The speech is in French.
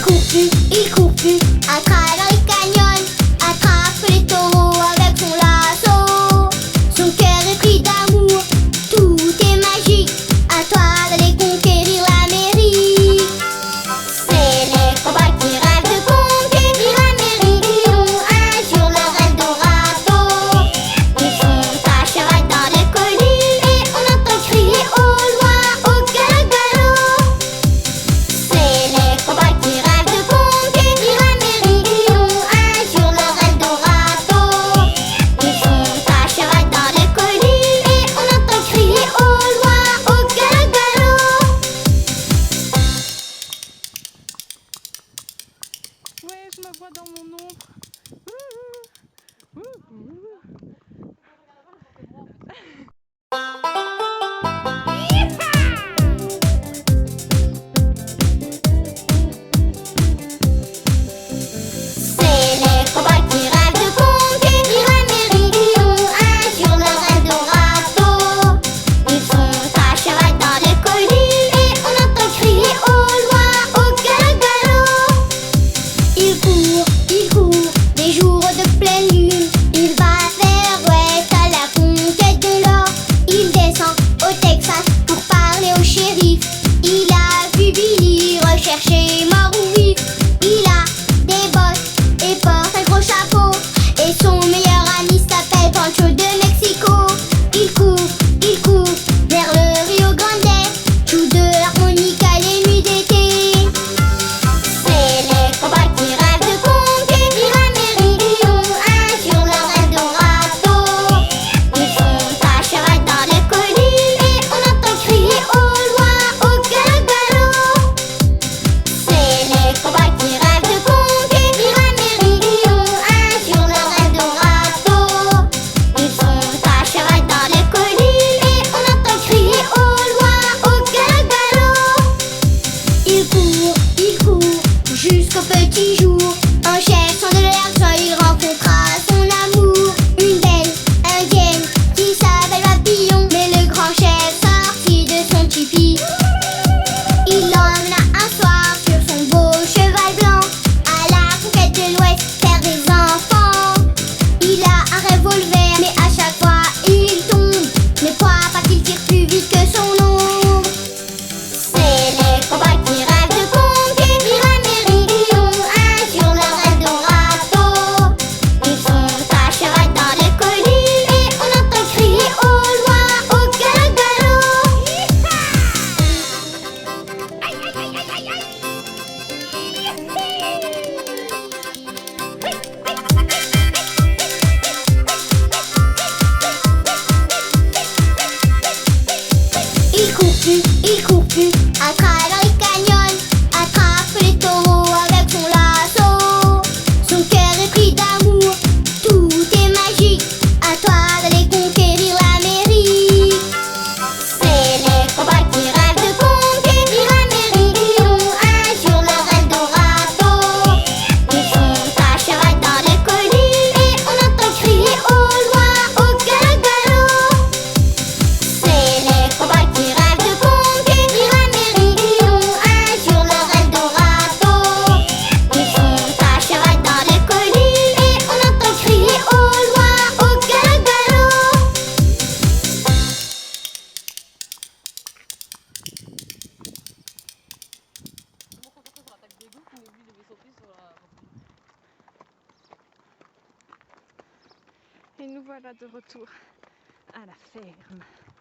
il court plus à travers les canyons, attrape les taureaux avec son lasso. Son cœur est pris d'amour, tout est magique, à toi d'aller conquérir l'Amérique. C'est les cow-boys qui rêvent de conquérir l'Amérique. Ils ont un jour leur Eldorado. Ils sont à cheval dans les collines et on entend crier au loin, au galop. C'est les cow-boys qui rêvent de conquérir l'Amérique. Ils ont un jour leur Eldorado. Ils sont à cheval dans les collines et on entend crier au loin, au galop. Ouais, je me vois dans mon ombre. C'est les cow-boys qui rêvent de conquérir l'Amérique. Ils ont un jour leur Eldorado. Ils sont à cheval dans les collines et on entend crier au loin, au galop. Il court, des jours de pleine lune. Il va vers l'ouest à la conquête de l'or. Il descend au Texas pour parler au shérif. Il a vu Billy rechercher mort ou vif. Il a des bottes et porte un gros chapeau. Et son meilleur ami s'appelle Pancho de Mexico. Il court vers le Rio Grande. Tous deux harmonica les nuits d'été. C'est les cow-boys qui rêvent de conquérir l'Amérique. Ils ont un jour leur Eldorado. Ils sont à cheval dans les collines et on entend crier au loin, au galop. C'est les cow-boys qui rêvent de conquérir l'Amérique. Ils ont un jour leur Eldorado. Ils sont à cheval dans les collines et on entend crier au loin, au galop. Il court jusqu'au petit jour. En cherchant de l'argent, il rencontra son amour, une belle indienne qui s'appelle Papillon. Mais le grand chef sortit de son tipi. Il l'emmena un soir sur son beau cheval blanc à la conquête de l'Ouest, faire des enfants. Il a un revolver, mais à chaque fois il tombe. Ne crois pas qu'il tire plus vite que son ombre. C'est les cow-boys qui rêvent de conquérir l'Amérique. Ils ont un jour leur Eldorado. Ils sont à cheval dans les collines et on entend crier au loin, au galop. Il court plus à travers les canyons, attrape les taureaux avec son lasso. Son cœur est pris d'amour, tout est magique, à toi d'aller conquérir l'Amérique. C'est les cow-boys qui rêvent de conquérir l'Amérique. Ils ont un jour leur Eldorado. Ils sont à cheval dans les collines et on entend crier au loin, au galop. C'est les cow-boys qui rêvent de conquérir l'Amérique. Ils ont un jour leur Eldorado. Ils sont à cheval dans les collines et on entend crier au loin, au galop. Et nous voilà de retour à la ferme.